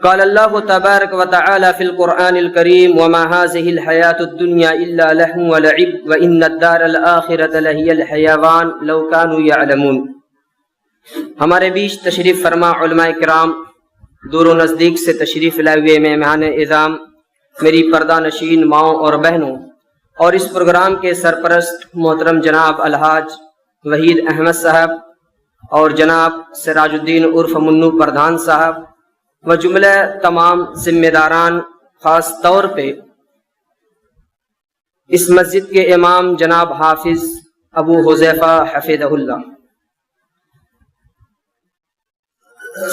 قال اللہ تبارک و تعالی فی القرآن الکریم وما هذه الحیاة الدنیا الا لہو ولعب وان الدار الآخرة لہی الحیوان لو کانوا یعلمون۔ ہمارے بیچ تشریف فرما علماء کرام، دور و نزدیک سے تشریف لائے ہوئے مہمان اعظام، میری پردہ نشین ماؤں اور بہنوں، اور اس پروگرام کے سرپرست محترم جناب الحاج وحید احمد صاحب اور جناب سراج الدین عرف منو پردھان صاحب و جملہ تمام ذمہ داران، خاص طور پہ اس مسجد کے امام جناب حافظ ابو حذیفہ حفظہ اللہ۔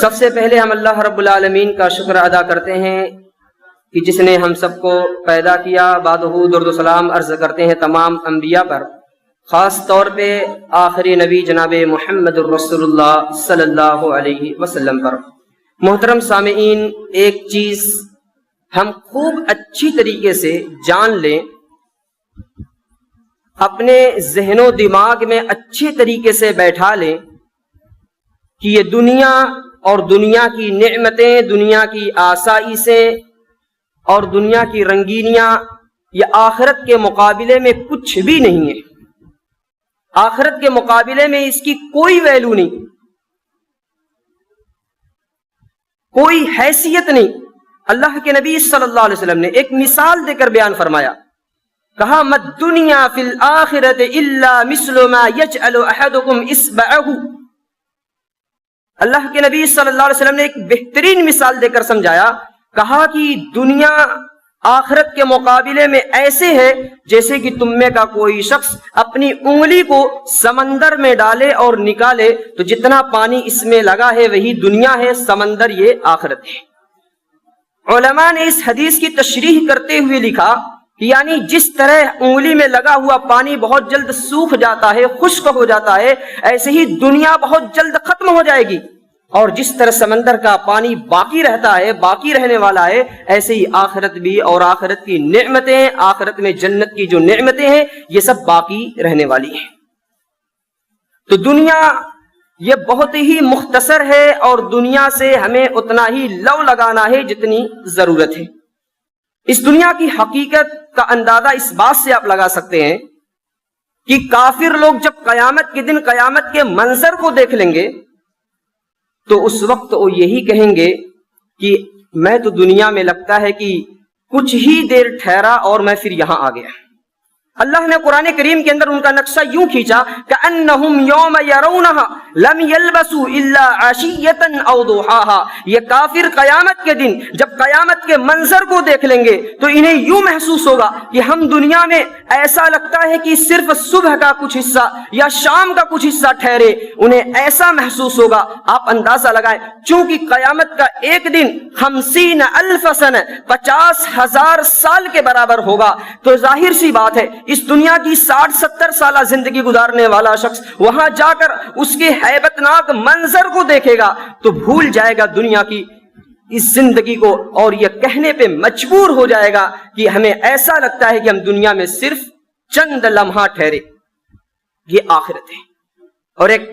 سب سے پہلے ہم اللہ رب العالمین کا شکر ادا کرتے ہیں کہ جس نے ہم سب کو پیدا کیا، بعد درود و سلام عرض کرتے ہیں تمام انبیاء پر، خاص طور پہ آخری نبی جناب محمد الرسول اللہ صلی اللہ علیہ وسلم پر۔ محترم سامعین، ایک چیز ہم خوب اچھی طریقے سے جان لیں، اپنے ذہن و دماغ میں اچھی طریقے سے بیٹھا لیں کہ یہ دنیا اور دنیا کی نعمتیں، دنیا کی آسائشیں اور دنیا کی رنگینیاں یہ آخرت کے مقابلے میں کچھ بھی نہیں ہے۔ آخرت کے مقابلے میں اس کی کوئی ویلو نہیں، کوئی حیثیت نہیں۔ اللہ کے نبی صلی اللہ علیہ وسلم نے ایک مثال دے کر بیان فرمایا، کہا مَا الدُّنْيَا فِي الْآخِرَةِ إِلَّا مِثْلُ مَا يَجْعَلُ أَحَدُكُمْ إِصْبَعَهُ۔ اللہ کے نبی صلی اللہ علیہ وسلم نے ایک بہترین مثال دے کر سمجھایا، کہا کہ دنیا آخرت کے مقابلے میں ایسے ہے جیسے کہ تم میں کا کوئی شخص اپنی انگلی کو سمندر میں ڈالے اور نکالے تو جتنا پانی اس میں لگا ہے وہی دنیا ہے، سمندر یہ آخرت ہے۔ علماء نے اس حدیث کی تشریح کرتے ہوئے لکھا کہ یعنی جس طرح انگلی میں لگا ہوا پانی بہت جلد سوکھ جاتا ہے، خشک ہو جاتا ہے، ایسے ہی دنیا بہت جلد ختم ہو جائے گی، اور جس طرح سمندر کا پانی باقی رہتا ہے، باقی رہنے والا ہے، ایسے ہی آخرت بھی، اور آخرت کی نعمتیں، آخرت میں جنت کی جو نعمتیں ہیں یہ سب باقی رہنے والی ہیں۔ تو دنیا یہ بہت ہی مختصر ہے، اور دنیا سے ہمیں اتنا ہی لو لگانا ہے جتنی ضرورت ہے۔ اس دنیا کی حقیقت کا اندازہ اس بات سے آپ لگا سکتے ہیں کہ کافر لوگ جب قیامت کے دن قیامت کے منظر کو دیکھ لیں گے تو اس وقت وہ یہی کہیں گے کہ میں تو دنیا میں لگتا ہے کہ کچھ ہی دیر ٹھہرا اور میں پھر یہاں آ گیا۔ اللہ نے قرآن کریم کے اندر ان کا نقشہ یوں کھینچا کأنہم یوم یرونہا لم یلبسوا الا عشیۃ او ضحاہا۔ یہ کافر قیامت کے دن جب قیامت کے منظر کو دیکھ لیں گے تو انہیں یوں محسوس ہوگا کہ ہم دنیا میں ایسا لگتا ہے کہ صرف صبح کا کچھ حصہ یا شام کا کچھ حصہ ٹھہرے، انہیں ایسا محسوس ہوگا۔ آپ اندازہ لگائیں، چونکہ قیامت کا ایک دن 50,000 سنہ 50,000 سال کے برابر ہوگا، تو ظاہر سی بات ہے اس دنیا کی 60-70 سالہ زندگی گزارنے والا شخص وہاں جا کر اس کے ہیبت ناک منظر کو دیکھے گا تو بھول جائے گا دنیا کی اس زندگی کو، اور یہ کہنے پہ مجبور ہو جائے گا کہ ہمیں ایسا لگتا ہے کہ ہم دنیا میں صرف چند لمحہ ٹھہرے۔ یہ آخرت ہے۔ اور ایک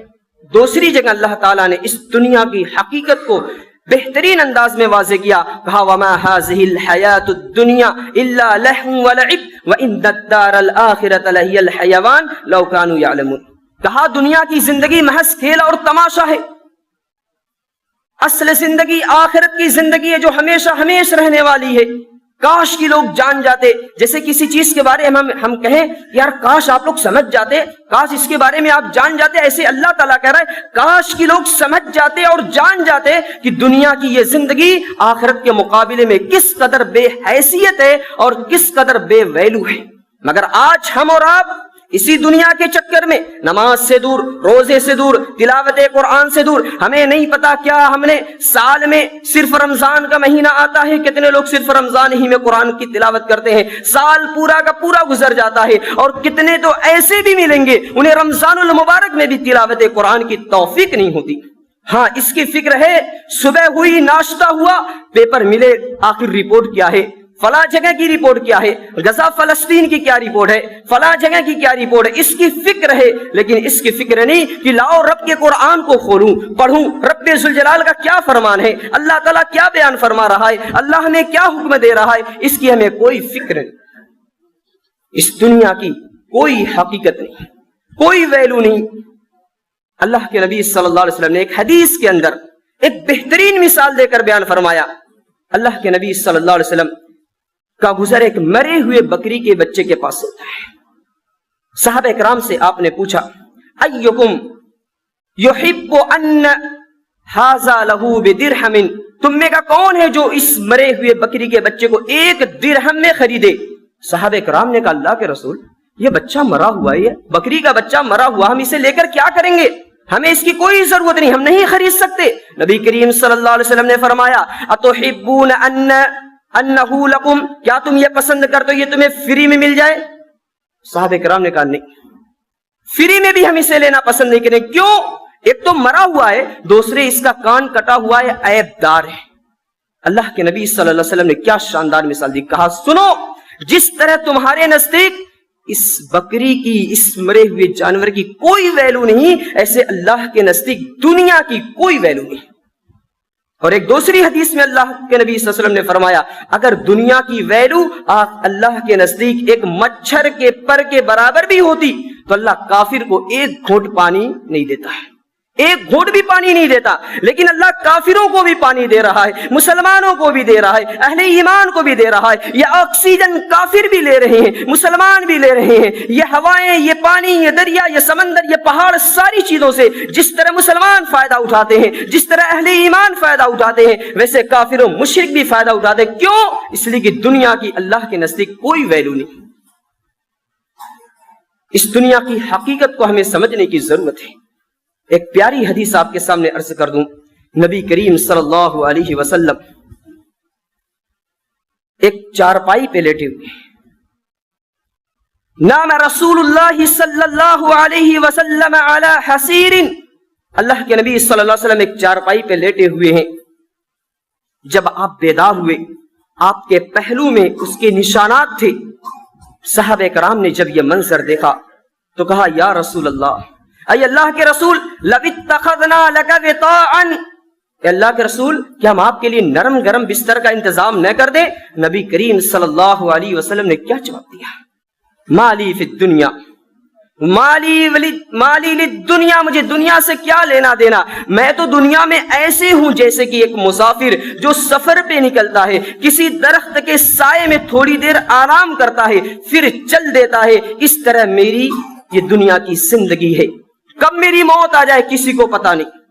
دوسری جگہ اللہ تعالیٰ نے اس دنیا کی حقیقت کو بہترین انداز میں واضح کیا، کہا وما هذه الحیاۃ الدنیا الا لہو ولعب وان الدار الآخرۃ لہی الحیوان لو کانوا یعلمون۔ کہا دنیا کی زندگی محض کھیل اور تماشا ہے، اصل زندگی آخرت کی زندگی ہے جو ہمیشہ ہمیشہ رہنے والی ہے۔ کاش کی لوگ جان جاتے، جیسے کسی چیز کے بارے میں ہم کہیں یار کاش آپ لوگ سمجھ جاتے، کاش اس کے بارے میں آپ جان جاتے، ایسے اللہ تعالیٰ کہہ رہا ہے کاش کی لوگ سمجھ جاتے اور جان جاتے کہ دنیا کی یہ زندگی آخرت کے مقابلے میں کس قدر بے حیثیت ہے اور کس قدر بے ویلو ہے۔ مگر آج ہم اور آپ اسی دنیا کے چکر میں نماز سے دور، روزے سے دور، تلاوت قرآن سے دور، ہمیں نہیں پتا کیا ہم نے سال میں صرف رمضان کا مہینہ آتا ہے، کتنے لوگ صرف رمضان ہی میں قرآن کی تلاوت کرتے ہیں، سال پورا کا پورا گزر جاتا ہے، اور کتنے تو ایسے بھی ملیں گے انہیں رمضان المبارک میں بھی تلاوت قرآن کی توفیق نہیں ہوتی۔ ہاں اس کی فکر ہے، صبح ہوئی ناشتہ ہوا، پیپر ملے، آخر رپورٹ کیا ہے، فلاں جگہ کی رپورٹ کیا ہے، غزہ فلسطین کی کیا رپورٹ ہے، فلاں جگہ کی کیا رپورٹ ہے، اس کی فکر ہے، لیکن اس کی فکر نہیں کہ لاؤ رب کے قرآن کو کھولوں پڑھوں، رب ذوالجلال کا کیا فرمان ہے، اللہ تعالیٰ کیا بیان فرما رہا ہے، اللہ نے کیا حکم دے رہا ہے، اس کی ہمیں کوئی فکر نہیں۔ اس دنیا کی کوئی حقیقت نہیں، کوئی ویلو نہیں۔ اللہ کے نبی صلی اللہ علیہ وسلم نے ایک حدیث کے اندر ایک بہترین مثال دے کر بیان فرمایا۔ اللہ کے نبی صلی اللہ علیہ وسلم کا گزر ایک مرے ہوئے بکری کے بچے کے پاس ہوتا ہے۔ صحابہ کرام سے آپ نے پوچھا ایکم یحب ان ھذا لہ بدرہم، تم میں کا کون ہے جو اس مرے ہوئے بکری کے بچے کو 1 درہم میں خریدے؟ صحابہ کرام نے کہا اللہ کے رسول یہ بچہ مرا ہوا ہے، بکری کا بچہ مرا ہوا، ہم اسے لے کر کیا کریں گے، ہمیں اس کی کوئی ضرورت نہیں، ہم نہیں خرید سکتے۔ نبی کریم صلی اللہ علیہ وسلم نے فرمایا اتحبون انہ لکم، کیا تم یہ پسند کرتے ہو یہ تمہیں فری میں مل جائے؟ صحابہ کرام نے کہا نہیں، فری میں بھی ہم اسے لینا پسند نہیں کریں۔ کیوں؟ ایک تو مرا ہوا ہے، دوسرے اس کا کان کٹا ہوا ہے، عیب دار ہے۔ اللہ کے نبی صلی اللہ علیہ وسلم نے کیا شاندار مثال دی، کہا سنو جس طرح تمہارے نزدیک اس بکری کی، اس مرے ہوئے جانور کی کوئی ویلو نہیں، ایسے اللہ کے نزدیک دنیا کی کوئی ویلو نہیں۔ اور ایک دوسری حدیث میں اللہ کے نبی صلی اللہ علیہ وسلم نے فرمایا اگر دنیا کی ویلو اللہ کے نزدیک ایک مچھر کے پر کے برابر بھی ہوتی تو اللہ کافر کو 1 گھونٹ پانی نہیں دیتا ہے، 1 گھونٹ بھی پانی نہیں دیتا، لیکن اللہ کافروں کو بھی پانی دے رہا ہے، مسلمانوں کو بھی دے رہا ہے، اہل ایمان کو بھی دے رہا ہے۔ یہ آکسیجن کافر بھی لے رہے ہیں، مسلمان بھی لے رہے ہیں، یہ ہوائیں، یہ پانی، یہ دریا، یہ سمندر، یہ پہاڑ، ساری چیزوں سے جس طرح مسلمان فائدہ اٹھاتے ہیں، جس طرح اہل ایمان فائدہ اٹھاتے ہیں، ویسے کافر و مشرک بھی فائدہ اٹھاتے ہیں۔ کیوں؟ اس لیے کہ دنیا کی اللہ کے نزدیک کوئی ویلو نہیں۔ اس دنیا کی حقیقت کو ہمیں سمجھنے کی ضرورت ہے۔ ایک پیاری حدیث آپ کے سامنے عرض کر دوں، نبی کریم صلی اللہ علیہ وسلم ایک چارپائی پہ لیٹے ہوئے، نام رسول اللہ صلی اللہ علیہ وسلم علی حسیر، اللہ کے نبی صلی اللہ علیہ وسلم ایک چارپائی پہ لیٹے ہوئے ہیں۔ جب آپ بیدار ہوئے آپ کے پہلو میں اس کے نشانات تھے۔ صحابہ کرام نے جب یہ منظر دیکھا تو کہا یا رسول اللہ، اے اللہ کے رسول لو اتخذنا لک وطاعا، اے اللہ کے رسول کیا ہم آپ کے لیے نرم گرم بستر کا انتظام نہ کر دیں؟ نبی کریم صلی اللہ علیہ وسلم نے کیا جواب دیا؟ مالی فی الدنیا، مالی للدنیا، مجھے دنیا سے کیا لینا دینا، میں تو دنیا میں ایسے ہوں جیسے کہ ایک مسافر جو سفر پہ نکلتا ہے، کسی درخت کے سائے میں تھوڑی دیر آرام کرتا ہے پھر چل دیتا ہے، اس طرح میری یہ دنیا کی زندگی ہے، کب میری موت آ جائے کسی کو پتا نہیں۔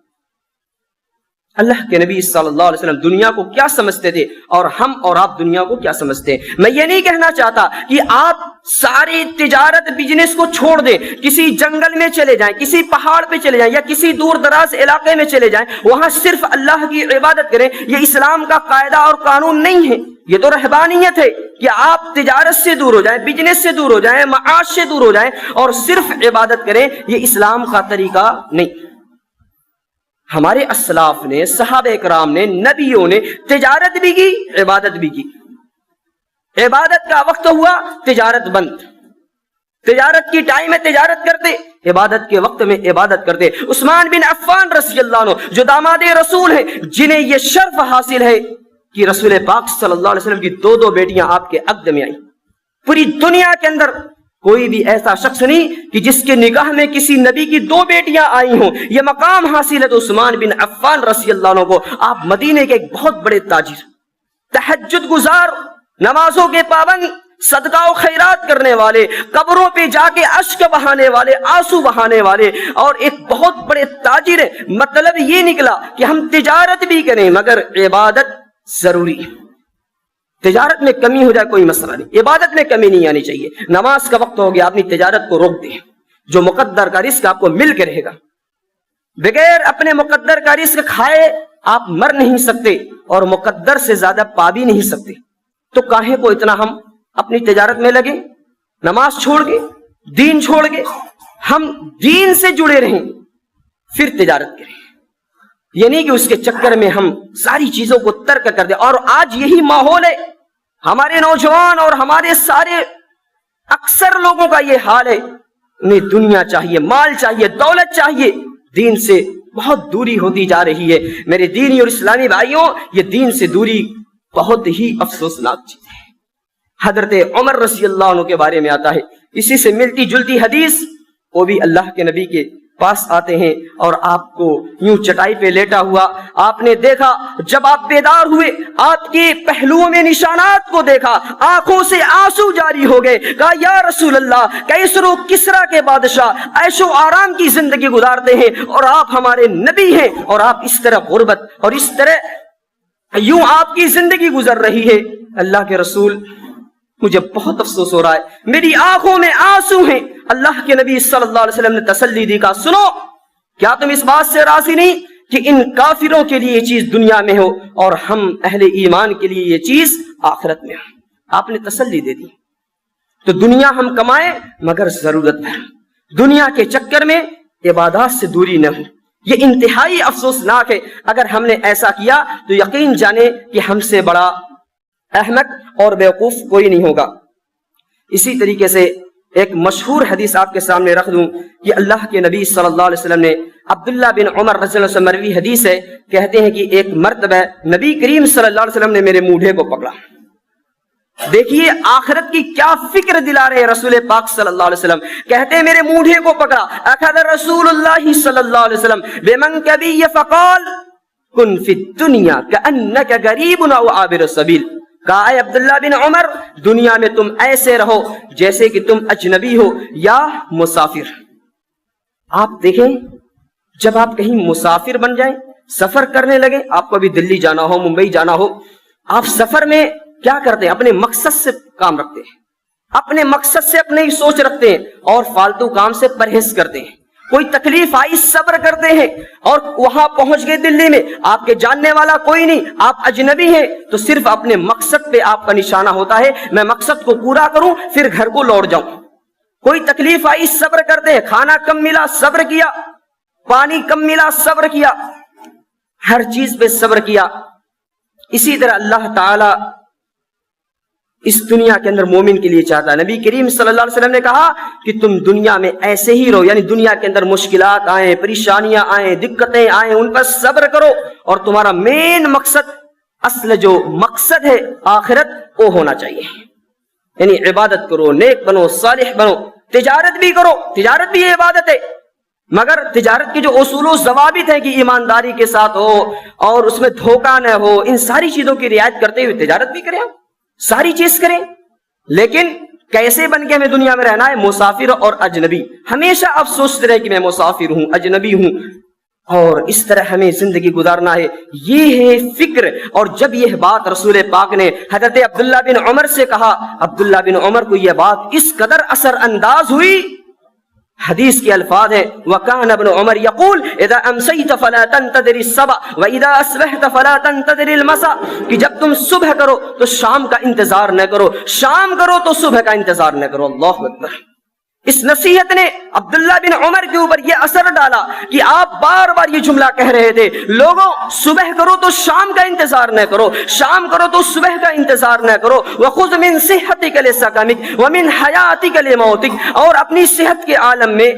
اللہ کے نبی صلی اللہ علیہ وسلم دنیا کو کیا سمجھتے تھے اور ہم اور آپ دنیا کو کیا سمجھتے ہیں؟ میں یہ نہیں کہنا چاہتا کہ آپ ساری تجارت بزنس کو چھوڑ دیں، کسی جنگل میں چلے جائیں، کسی پہاڑ پہ چلے جائیں یا کسی دور دراز علاقے میں چلے جائیں، وہاں صرف اللہ کی عبادت کریں۔ یہ اسلام کا قاعدہ اور قانون نہیں ہے، یہ تو رہبانیت ہے کہ آپ تجارت سے دور ہو جائیں، بزنس سے دور ہو جائیں، معاش سے دور ہو جائیں اور صرف عبادت کریں۔ یہ اسلام کا طریقہ نہیں۔ ہمارے اسلاف نے، صحابہ کرام نے، نبیوں نے تجارت بھی کی، عبادت بھی کی۔ عبادت کا وقت ہوا تجارت بند، تجارت کی ٹائم میں تجارت کرتے، عبادت کے وقت میں عبادت کرتے۔ عثمان بن عفان رضی اللہ عنہ جو داماد رسول ہیں، جنہیں یہ شرف حاصل ہے کہ رسول پاک صلی اللہ علیہ وسلم کی 2 بیٹیاں آپ کے عقد میں آئیں۔ پوری دنیا کے اندر کوئی بھی ایسا شخص نہیں کہ جس کے نکاح میں کسی نبی کی 2 بیٹیاں آئی ہوں۔ یہ مقام حاصل ہے تو عثمان بن عفان رضی اللہ عنہ کو۔ آپ مدینے کے ایک بہت بڑے تاجر، تہجد گزار، نمازوں کے پابند، صدقہ و خیرات کرنے والے، قبروں پہ جا کے اشک بہانے والے، آنسو بہانے والے اور ایک بہت بڑے تاجر ہیں۔ مطلب یہ نکلا کہ ہم تجارت بھی کریں مگر عبادت ضروری ہے۔ تجارت میں کمی ہو جائے کوئی مسئلہ نہیں، عبادت میں کمی نہیں آنی چاہیے۔ نماز کا وقت ہو گیا، اپنی تجارت کو روک دیں، جو مقدر کا رزق آپ کو مل کے رہے گا۔ بغیر اپنے مقدر کا رزق کھائے آپ مر نہیں سکتے اور مقدر سے زیادہ پا بھی نہیں سکتے، تو کاہے کو اتنا ہم اپنی تجارت میں لگیں، نماز چھوڑ کے، دین چھوڑ کے، ہم دین سے جڑے رہیں پھر تجارت کریں۔ یہ نہیں کہ اس کے چکر میں ہم ساری چیزوں کو ترک کر دیں۔ اور آج یہی ماحول ہے، ہمارے نوجوان اور ہمارے سارے اکثر لوگوں کا یہ حال ہے، انہیں دنیا چاہیے، مال چاہیے، دولت چاہیے، دین سے بہت دوری ہوتی جا رہی ہے۔ میرے دینی اور اسلامی بھائیوں، یہ دین سے دوری بہت ہی افسوسناک چیز ہے۔ حضرت عمر رضی اللہ عنہ کے بارے میں آتا ہے، اسی سے ملتی جلتی حدیث، وہ بھی اللہ کے نبی کے پاس آتے ہیں اور آپ کو یوں چٹائی پہ لیٹا ہوا آپ نے دیکھا، جب آپ بیدار ہوئے آپ کے پہلوؤں میں نشانات کو دیکھا، آنکھوں سے آنسو جاری ہو گئے، کہا یا رسول اللہ، کیسر و کسرا کے بادشاہ عیش و آرام کی زندگی گزارتے ہیں اور آپ ہمارے نبی ہیں، اور آپ اس طرح غربت اور اس طرح یوں آپ کی زندگی گزر رہی ہے۔ اللہ کے رسول، مجھے بہت افسوس ہو رہا ہے، میری آنکھوں میں آنسو ہیں۔ اللہ کے نبی صلی اللہ علیہ وسلم نے تسلی دی، کہا سنو، کیا تم اس بات سے راضی نہیں کہ ان کافروں کے لیے یہ چیز دنیا میں ہو اور ہم اہل ایمان کے لیے یہ چیز آخرت میں ہو؟ آپ نے تسلی دے دی۔ تو دنیا ہم کمائیں مگر ضرورت ہے، دنیا کے چکر میں عبادات سے دوری نہ ہو۔ یہ انتہائی افسوسناک ہے۔ اگر ہم نے ایسا کیا تو یقین جانے کہ ہم سے بڑا احمق اور بیوقوف کوئی نہیں ہوگا۔ اسی طریقے سے ایک مشہور حدیث آپ کے سامنے رکھ دوں کہ اللہ کے نبی صلی اللہ علیہ وسلم نے، عبداللہ بن عمر رضی اللہ عنہ سے مروی حدیث ہے، کہتے ہیں کہ ایک مرتبہ نبی کریم صلی اللہ علیہ وسلم نے میرے موڈھے کو پکڑا۔ دیکھیے آخرت کی کیا فکر دلا رہے ہیں رسول پاک صلی اللہ علیہ وسلم، کہتے ہیں میرے موڈھے کو پکڑا، اخذ رسول اللہ صلی اللہ علیہ وسلم بمنکبی فقال کن فی الدنیا کأنک غریب او عابر السبیل، کہا اے عبداللہ بن عمر، دنیا میں تم ایسے رہو جیسے کہ تم اجنبی ہو یا مسافر۔ آپ دیکھیں جب آپ کہیں مسافر بن جائیں، سفر کرنے لگے، آپ کو ابھی دلی جانا ہو، ممبئی جانا ہو، آپ سفر میں کیا کرتے ہیں؟ اپنے مقصد سے کام رکھتے ہیں، اپنے مقصد سے اپنے ہی سوچ رکھتے ہیں اور فالتو کام سے پرہیز کرتے ہیں۔ کوئی تکلیف آئی صبر کرتے ہیں، اور وہاں پہنچ گئے دلی میں، آپ کے جاننے والا کوئی نہیں، آپ اجنبی ہیں، تو صرف اپنے مقصد پہ آپ کا نشانہ ہوتا ہے، میں مقصد کو پورا کروں پھر گھر کو لوٹ جاؤں۔ کوئی تکلیف آئی صبر کرتے ہیں، کھانا کم ملا صبر کیا، پانی کم ملا صبر کیا، ہر چیز پہ صبر کیا۔ اسی طرح اللہ تعالی اس دنیا کے اندر مومن کے لیے چاہتا ہے۔ نبی کریم صلی اللہ علیہ وسلم نے کہا کہ تم دنیا میں ایسے ہی رہو، یعنی دنیا کے اندر مشکلات آئیں، پریشانیاں آئیں، دقتیں آئیں، ان پر صبر کرو، اور تمہارا مین مقصد، اصل جو مقصد ہے آخرت، وہ ہونا چاہیے۔ یعنی عبادت کرو، نیک بنو، صالح بنو، تجارت بھی کرو، تجارت بھی یہ عبادت ہے، مگر تجارت کے جو اصول و ضوابط ہیں کہ ایمانداری کے ساتھ ہو اور اس میں دھوکہ نہ ہو، ان ساری چیزوں کی رعایت کرتے ہوئے تجارت بھی کریں، ساری چیز کریں۔ لیکن کیسے بن کے ہمیں دنیا میں رہنا ہے؟ مسافر اور اجنبی۔ ہمیشہ آپ سوچتے رہے کہ میں مسافر ہوں، اجنبی ہوں، اور اس طرح ہمیں زندگی گزارنا ہے، یہ ہے فکر۔ اور جب یہ بات رسول پاک نے حضرت عبداللہ بن عمر سے کہا، عبداللہ بن عمر کو یہ بات اس قدر اثر انداز ہوئی، حدیث کے الفاظ ہیں وَكَانَ ابْنُ عُمَرْ يَقُولُ إِذَا أَمْسَيْتَ فَلَا تَنْتَظِرِ الصَّبَحَ وَإِذَا أَصْبَحْتَ فَلَا تَنْتَظِرِ الْمَسَاءَ، کہ جب تم صبح کرو تو شام کا انتظار نہ کرو، شام کرو تو صبح کا انتظار نہ کرو۔ اللہ اکبر۔ اس نصیحت نے عبداللہ بن عمر کے اوپر یہ اثر ڈالا کہ آپ بار بار یہ جملہ کہہ رہے تھے، لوگوں صبح کرو تو شام کا انتظار نہ کرو، شام کرو تو صبح کا انتظار نہ کرو، وَخُذْ مِنْ صِحَّتِكَ لِسَقَمِكَ وَمِنْ حَيَاتِكَ لِمَوْتِكَ، اور اپنی صحت کے عالم میں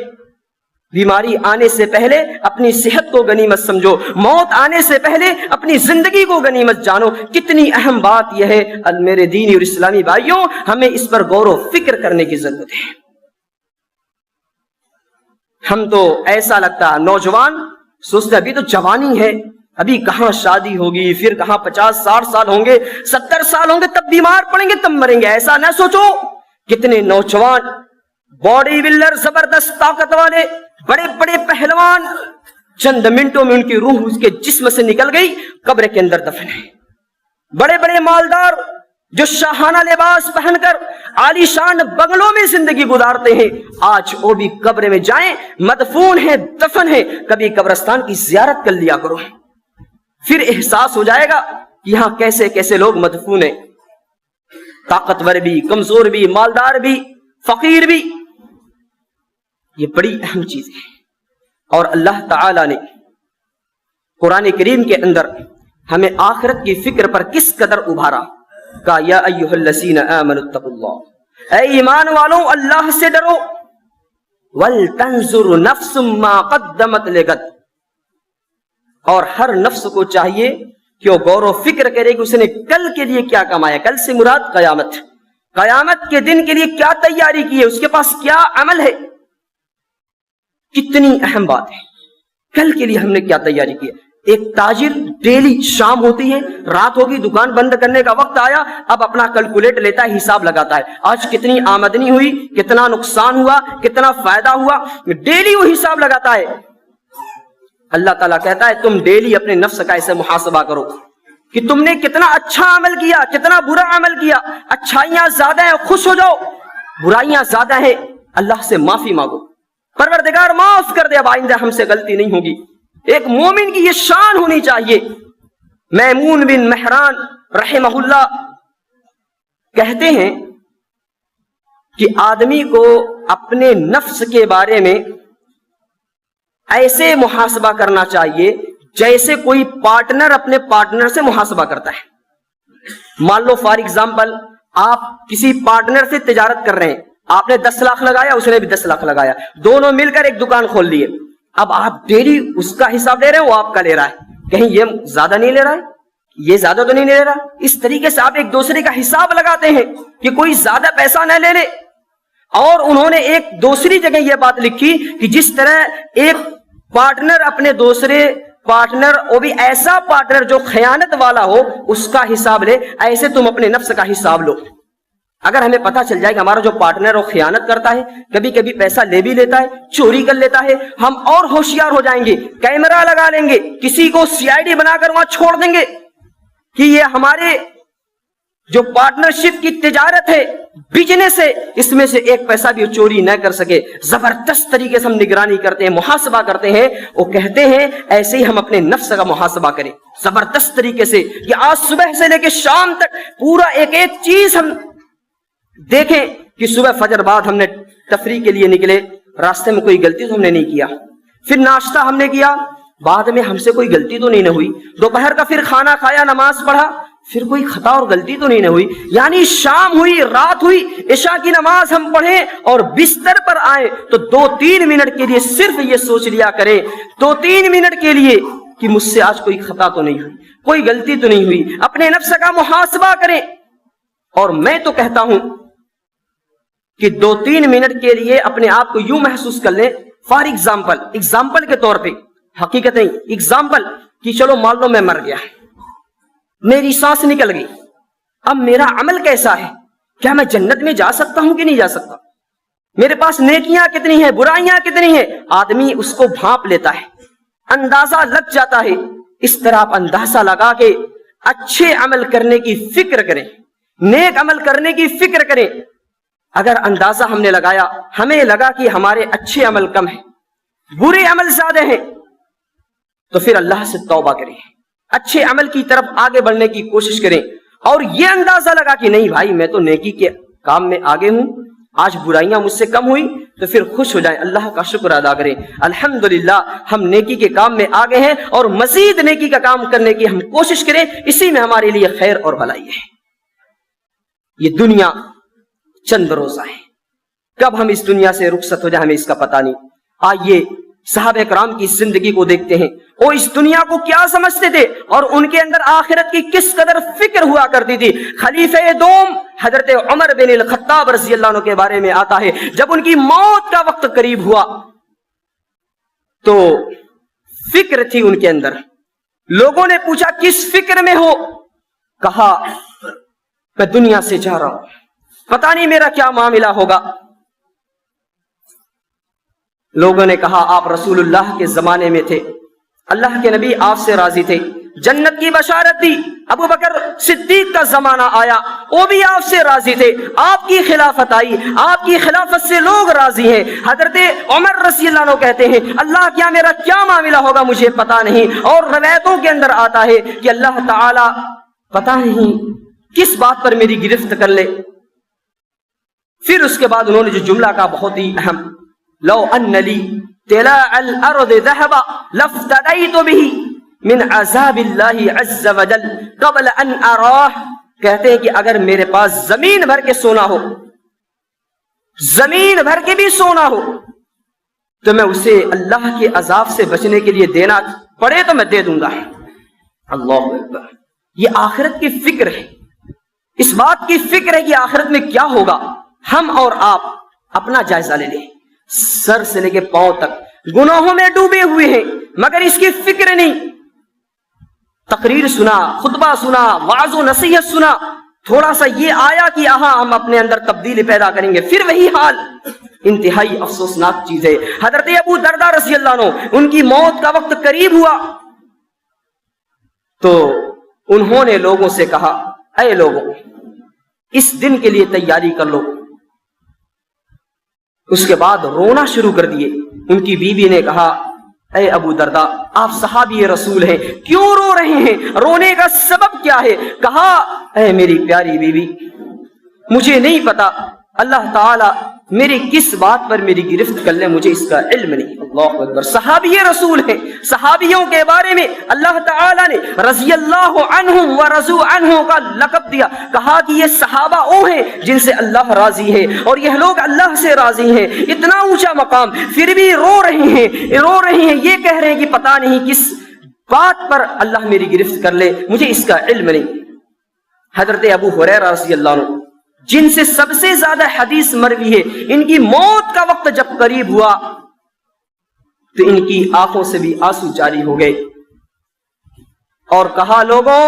بیماری آنے سے پہلے اپنی صحت کو غنیمت سمجھو، موت آنے سے پہلے اپنی زندگی کو غنیمت جانو۔ کتنی اہم بات یہ ہے میرے دینی اور اسلامی بھائیوں، ہمیں اس پر غور و فکر کرنے کی ضرورت ہے۔ ہم تو ایسا لگتا ہے نوجوان سوچتے ابھی تو جوانی ہے، ابھی کہاں شادی ہوگی، پھر کہاں 50-60 سال ہوں گے، 70 سال ہوں گے، تب بیمار پڑیں گے، تب مریں گے۔ ایسا نہ سوچو۔ کتنے نوجوان باڈی بلڈر، زبردست طاقت والے، بڑے بڑے پہلوان، چند منٹوں میں ان کی روح اس کے جسم سے نکل گئی، قبر کے اندر دفن ہے۔ بڑے بڑے مالدار جو شاہانہ لباس پہن کر عالی شان بنگلوں میں زندگی گزارتے ہیں، آج وہ بھی قبر میں جائیں، مدفون ہیں، دفن ہیں۔ کبھی قبرستان کی زیارت کر لیا کرو، پھر احساس ہو جائے گا کہ یہاں کیسے کیسے لوگ مدفون ہیں، طاقتور بھی، کمزور بھی، مالدار بھی، فقیر بھی۔ یہ بڑی اہم چیز ہے۔ اور اللہ تعالی نے قرآن کریم کے اندر ہمیں آخرت کی فکر پر کس قدر ابھارا۔ کہا یا ایھا الذین آمنوا اتقوا اللہ، اے ایمان والوں اللہ سے ڈرو، ولتنظر نفس ما قدمت لغد، اور ہر نفس کو چاہیے کہ وہ غور و فکر کرے کہ اس نے کل کے لیے کیا کمایا. کل سے مراد قیامت، قیامت کے دن کے لیے کیا تیاری کی ہے، اس کے پاس کیا عمل ہے. کتنی اہم بات ہے، کل کے لیے ہم نے کیا تیاری کی ہے. ایک تاجر ڈیلی شام ہوتی ہے، رات ہوگی، دکان بند کرنے کا وقت آیا، اب اپنا کیلکولیٹ لیتا ہے، حساب لگاتا ہے، آج کتنی آمدنی ہوئی، کتنا نقصان ہوا، کتنا فائدہ ہوا، ڈیلی وہ حساب لگاتا ہے. اللہ تعالیٰ کہتا ہے تم ڈیلی اپنے نفس کا ایسے محاسبہ کرو کہ تم نے کتنا اچھا عمل کیا، کتنا برا عمل کیا. اچھائیاں زیادہ ہیں خوش ہو جاؤ، برائیاں زیادہ ہیں اللہ سے معافی مانگو، پروردگار معاف کر دے، اب آئندہ ہم سے غلطی نہیں ہوگی. ایک مومن کی یہ شان ہونی چاہیے. میمون بن مہران رحمہ اللہ کہتے ہیں کہ آدمی کو اپنے نفس کے بارے میں ایسے محاسبہ کرنا چاہیے جیسے کوئی پارٹنر اپنے پارٹنر سے محاسبہ کرتا ہے. مان لو فار ایگزامپل آپ کسی پارٹنر سے تجارت کر رہے ہیں، آپ نے 10 لاکھ لگایا، اس نے بھی 10 لاکھ لگایا، دونوں مل کر ایک دکان کھول لیے. اب آپ ڈیلی اس کا حساب لے رہے ہیں، وہ آپ کا لے رہا ہے، کہیں یہ زیادہ نہیں لے رہا ہے، یہ زیادہ تو نہیں لے رہا. اس طریقے سے آپ ایک دوسرے کا حساب لگاتے ہیں کہ کوئی زیادہ پیسہ نہ لے لے. اور انہوں نے ایک دوسری جگہ یہ بات لکھی کہ جس طرح ایک پارٹنر اپنے دوسرے پارٹنر، وہ بھی ایسا پارٹنر جو خیانت والا ہو، اس کا حساب لے، ایسے تم اپنے نفس کا حساب لو. اگر ہمیں پتا چل جائے کہ ہمارا جو پارٹنر وہ خیانت کرتا ہے، کبھی کبھی پیسہ لے بھی لیتا ہے، چوری کر لیتا ہے، ہم اور ہوشیار ہو جائیں گے، کیمرہ لگا لیں گے، کسی کو CID بنا کر وہاں چھوڑ دیں گے کہ یہ ہمارے جو پارٹنرشپ کی تجارت ہے، بزنس ہے، اس میں سے ایک پیسہ بھی چوری نہ کر سکے. زبردست طریقے سے ہم نگرانی کرتے ہیں، محاسبہ کرتے ہیں. وہ کہتے ہیں ایسے ہی ہم اپنے نفس کا محاسبہ کریں زبردست طریقے سے، کہ آج صبح سے لے کے شام تک پورا ایک ایک چیز ہم دیکھیں کہ صبح فجر بعد ہم نے تفریح کے لیے نکلے، راستے میں کوئی غلطی تو ہم نے نہیں کیا، پھر ناشتہ ہم نے کیا، بعد میں ہم سے کوئی غلطی تو نہیں ہوئی، دوپہر کا پھر کھانا کھایا، نماز پڑھا، پھر کوئی خطا اور غلطی تو نہیں ہوئی. یعنی شام ہوئی، رات ہوئی، عشاء کی نماز ہم پڑھیں اور بستر پر آئیں تو 2-3 منٹ کے لیے صرف یہ سوچ لیا کریں، 2-3 منٹ کے لیے کہ مجھ سے آج کوئی خطا تو نہیں ہوئی، کوئی غلطی تو نہیں ہوئی. اپنے نفس کا محاسبہ کریں. اور میں تو کہتا ہوں کہ 2-3 منٹ کے لیے اپنے آپ کو یوں محسوس کر لیں، فار ایگزامپل کے طور پہ، حقیقت نہیں، ایگزامپل کہ چلو مان لو میں مر گیا، میری سانس نکل گئی، اب میرا عمل کیسا ہے، کیا میں جنت میں جا سکتا ہوں کہ نہیں جا سکتا، میرے پاس نیکیاں کتنی ہیں، برائیاں کتنی ہیں. آدمی اس کو بھانپ لیتا ہے، اندازہ لگ جاتا ہے. اس طرح آپ اندازہ لگا کے اچھے عمل کرنے کی فکر کریں، نیک عمل کرنے کی فکر کریں. اگر اندازہ ہم نے لگایا، ہمیں لگا کہ ہمارے اچھے عمل کم ہیں، برے عمل زیادہ ہیں، تو پھر اللہ سے توبہ کریں، اچھے عمل کی طرف آگے بڑھنے کی کوشش کریں. اور یہ اندازہ لگا کہ نہیں بھائی میں تو نیکی کے کام میں آگے ہوں، آج برائیاں مجھ سے کم ہوئی، تو پھر خوش ہو جائیں، اللہ کا شکر ادا کریں، الحمدللہ ہم نیکی کے کام میں آگے ہیں اور مزید نیکی کا کام کرنے کی ہم کوشش کریں. اسی میں ہمارے لیے خیر اور بھلائی ہے. یہ دنیا چند روزہ ہے، کب ہم اس دنیا سے رخصت ہو جائیں ہمیں اس کا پتہ نہیں. آئیے صحابہ کرام کی زندگی کو دیکھتے ہیں، وہ اس دنیا کو کیا سمجھتے تھے اور ان کے اندر آخرت کی کس قدر فکر ہوا کرتی تھی. خلیفہ دوم حضرت عمر بن الخطاب رضی اللہ عنہ کے بارے میں آتا ہے، جب ان کی موت کا وقت قریب ہوا تو فکر تھی ان کے اندر. لوگوں نے پوچھا کس فکر میں ہو؟ کہا میں دنیا سے جا رہا ہوں، پتہ نہیں میرا کیا معاملہ ہوگا. لوگوں نے کہا آپ رسول اللہ کے زمانے میں تھے، اللہ کے نبی آپ سے راضی تھے، جنت کی بشارت دی. ابو بکر صدیق کا زمانہ آیا، وہ بھی آپ سے راضی تھے، آپ کی خلافت آئی، آپ کی خلافت سے لوگ راضی ہیں. حضرت عمر رضی اللہ عنہ کہتے ہیں اللہ کیا میرا کیا معاملہ ہوگا مجھے پتا نہیں. اور روایتوں کے اندر آتا ہے کہ اللہ تعالی پتا نہیں کس بات پر میری گرفت کر لے. پھر اس کے بعد انہوں نے جو جملہ کہا بہت ہی اہم، لو ان لی طلاع الارض ذهبا لافتدیت به من عذاب اللہ عز وجل قبل ان اراہ کہتے ہیں کہ اگر میرے پاس زمین بھر کے سونا ہو، زمین بھر کے بھی سونا ہو، تو میں اسے اللہ کے عذاب سے بچنے کے لیے دینا پڑے تو میں دے دوں گا۔ اللہ اکبر! یہ آخرت کی فکر ہے، اس بات کی فکر ہے کہ آخرت میں کیا ہوگا۔ ہم اور آپ اپنا جائزہ لے لیں، سر سے لے کے پاؤں تک گناہوں میں ڈوبے ہوئے ہیں، مگر اس کی فکر نہیں۔ تقریر سنا، خطبہ سنا، وعظ و نصیحت سنا، تھوڑا سا یہ آیا کہ ہم اپنے اندر تبدیلی پیدا کریں گے، پھر وہی حال۔ انتہائی افسوسناک چیز ہے۔ حضرت ابو درداء رضی اللہ عنہ، ان کی موت کا وقت قریب ہوا تو انہوں نے لوگوں سے کہا، اے لوگوں، اس دن کے لیے تیاری کر لو۔ اس کے بعد رونا شروع کر دیے۔ ان کی بیوی نے کہا، اے ابو درداء، آپ صحابی رسول ہیں، کیوں رو رہے ہیں؟ رونے کا سبب کیا ہے؟ کہا، اے میری پیاری بیوی، مجھے نہیں پتا اللہ تعالی میری کس بات پر میری گرفت کر لے، مجھے اس کا علم نہیں۔ اللہ اکبر! صحابی رسول ہیں، صحابیوں کے بارے میں اللہ تعالی نے رضی اللہ عنہم ورضوا عنہ کا لقب دیا، کہا کہ یہ صحابہ وہ ہیں جن سے اللہ راضی ہے اور یہ لوگ اللہ سے راضی ہیں۔ اتنا اونچا مقام، پھر بھی رو رہے ہیں، یہ کہہ رہے ہیں کہ پتہ نہیں کس بات پر اللہ میری گرفت کر لے، مجھے اس کا علم نہیں۔ حضرت ابو ہریرہ رضی اللہ عنہ، جن سے سب سے زیادہ حدیث مروی ہے، ان کی موت کا وقت جب قریب ہوا تو ان کی آنکھوں سے بھی آنسو جاری ہو گئے اور کہا، لوگوں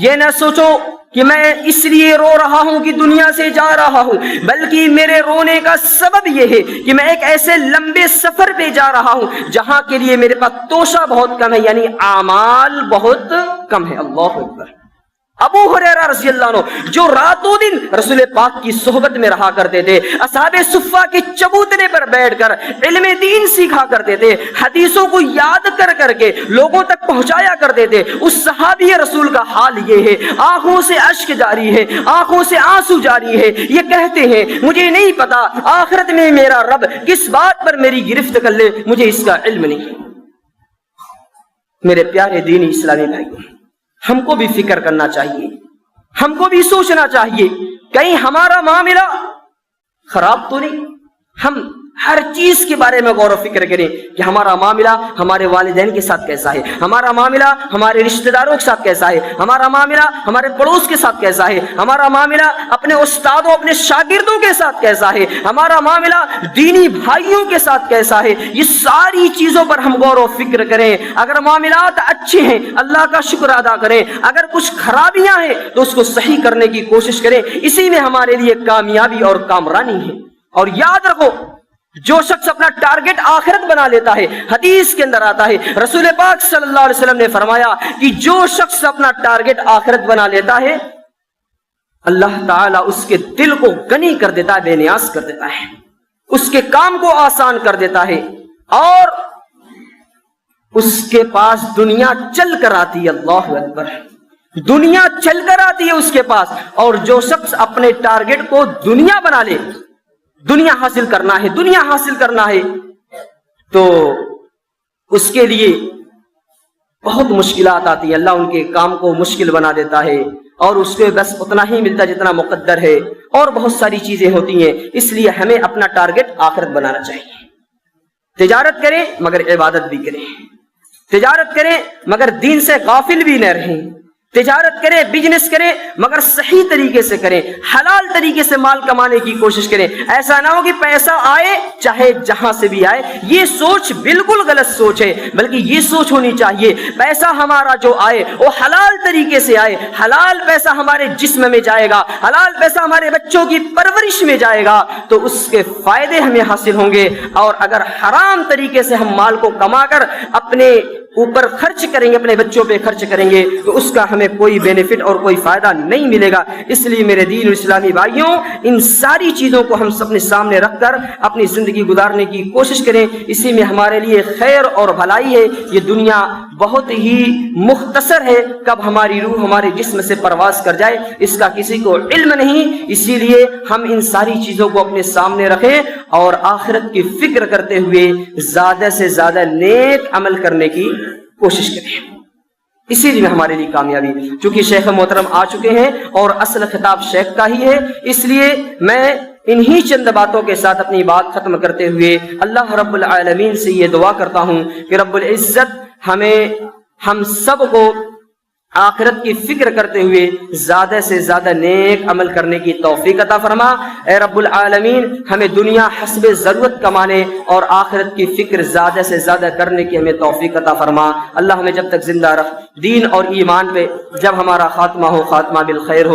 یہ نہ سوچو کہ میں اس لیے رو رہا ہوں کہ دنیا سے جا رہا ہوں، بلکہ میرے رونے کا سبب یہ ہے کہ میں ایک ایسے لمبے سفر پہ جا رہا ہوں جہاں کے لیے میرے پاس توشہ بہت کم ہے، یعنی اعمال بہت کم ہے۔ اللہ اکبر! ابو ہریرہ رضی اللہ عنہ، جو راتوں دن رسول پاک کی صحبت میں رہا کرتے تھے، اصحاب صفہ کے چبوترے پر بیٹھ کر علم دین سیکھا کرتے تھے، حدیثوں کو یاد کر کر کے لوگوں تک پہنچایا کرتے تھے، اس صحابی رسول کا حال یہ ہے، آنکھوں سے اشک جاری ہے، آنکھوں سے آنسو جاری ہے۔ یہ کہتے ہیں، مجھے نہیں پتا آخرت میں میرا رب کس بات پر میری گرفت کر لے، مجھے اس کا علم نہیں۔ میرے پیارے دینی اسلامی بھائیوں، ہم کو بھی فکر کرنا چاہیے، ہم کو بھی سوچنا چاہیے، کہیں ہمارا معاملہ خراب تو نہیں۔ ہم ہر چیز کے بارے میں غور و فکر کریں کہ ہمارا معاملہ ہمارے والدین کے ساتھ کیسا ہے، ہمارا معاملہ ہمارے رشتہ داروں کے ساتھ کیسا ہے، ہمارا معاملہ ہمارے پڑوس کے ساتھ کیسا ہے، ہمارا معاملہ اپنے استادوں اپنے شاگردوں کے ساتھ کیسا ہے، ہمارا معاملہ دینی بھائیوں کے ساتھ کیسا ہے۔ یہ ساری چیزوں پر ہم غور و فکر کریں۔ اگر معاملات اچھے ہیں اللہ کا شکر ادا کریں، اگر کچھ خرابیاں ہیں تو اس کو صحیح کرنے کی کوشش کریں، اسی میں ہمارے لیے کامیابی اور کامرانی ہے۔ اور یاد رکھو، جو شخص اپنا ٹارگٹ آخرت بنا لیتا ہے، حدیث کے اندر آتا ہے، رسول پاک صلی اللہ علیہ وسلم نے فرمایا کہ جو شخص اپنا ٹارگٹ آخرت بنا لیتا ہے، اللہ تعالیٰ اس کے دل کو غنی کر دیتا ہے، بے نیاز کر دیتا ہے، اس کے کام کو آسان کر دیتا ہے، اور اس کے پاس دنیا چل کر آتی ہے۔ اللہ اکبر! دنیا چل کر آتی ہے اس کے پاس۔ اور جو شخص اپنے ٹارگٹ کو دنیا بنا لے، دنیا حاصل کرنا ہے، دنیا حاصل کرنا ہے، تو اس کے لیے بہت مشکلات آتی ہیں۔ اللہ ان کے کام کو مشکل بنا دیتا ہے اور اس کو بس اتنا ہی ملتا جتنا مقدر ہے، اور بہت ساری چیزیں ہوتی ہیں۔ اس لیے ہمیں اپنا ٹارگٹ آخرت بنانا چاہیے۔ تجارت کریں مگر عبادت بھی کریں، تجارت کریں مگر دین سے غافل بھی نہ رہیں، تجارت کریں، بزنس کریں مگر صحیح طریقے سے کریں، حلال طریقے سے مال کمانے کی کوشش کریں۔ ایسا نہ ہو کہ پیسہ آئے چاہے جہاں سے بھی آئے، یہ سوچ بالکل غلط سوچ ہے، بلکہ یہ سوچ ہونی چاہیے پیسہ ہمارا جو آئے وہ حلال طریقے سے آئے، حلال پیسہ ہمارے جسم میں جائے گا، حلال پیسہ ہمارے بچوں کی پرورش میں جائے گا تو اس کے فائدے ہمیں حاصل ہوں گے۔ اور اگر حرام طریقے سے ہم مال کو کما کر اپنے اوپر خرچ کریں گے، اپنے بچوں پہ خرچ کریں گے، تو اس کا ہمیں کوئی بینیفٹ اور کوئی فائدہ نہیں ملے گا۔ اس لیے میرے دین اور اسلامی بھائیوں، ان ساری چیزوں کو ہم اپنے سامنے رکھ کر اپنی زندگی گزارنے کی کوشش کریں، اسی میں ہمارے لیے خیر اور بھلائی ہے۔ یہ دنیا بہت ہی مختصر ہے، کب ہماری روح ہمارے جسم سے پرواز کر جائے اس کا کسی کو علم نہیں۔ اسی لیے ہم ان ساری چیزوں کو اپنے سامنے رکھیں اور آخرت کی فکر کرتے ہوئے زیادہ سے زیادہ نیک عمل کرنے کی کوشش کریں۔ اسی لیے ہمارے لیے کامیابی. چونکہ شیخ محترم آ چکے ہیں اور اصل خطاب شیخ کا ہی ہے، اس لیے میں انہی چند باتوں کے ساتھ اپنی بات ختم کرتے ہوئے اللہ رب العالمین سے یہ دعا کرتا ہوں کہ رب العزت ہم سب کو آخرت کی فکر کرتے ہوئے زیادہ سے زیادہ نیک عمل کرنے کی توفیق عطا فرما. اے رب العالمین ہمیں دنیا حسب ضرورت کمانے اور آخرت کی فکر زیادہ سے زیادہ کرنے کی ہمیں توفیق عطا فرما. اللہ ہمیں جب تک زندہ رکھ دین اور ایمان پہ، جب ہمارا خاتمہ ہو خاتمہ بالخیر ہو.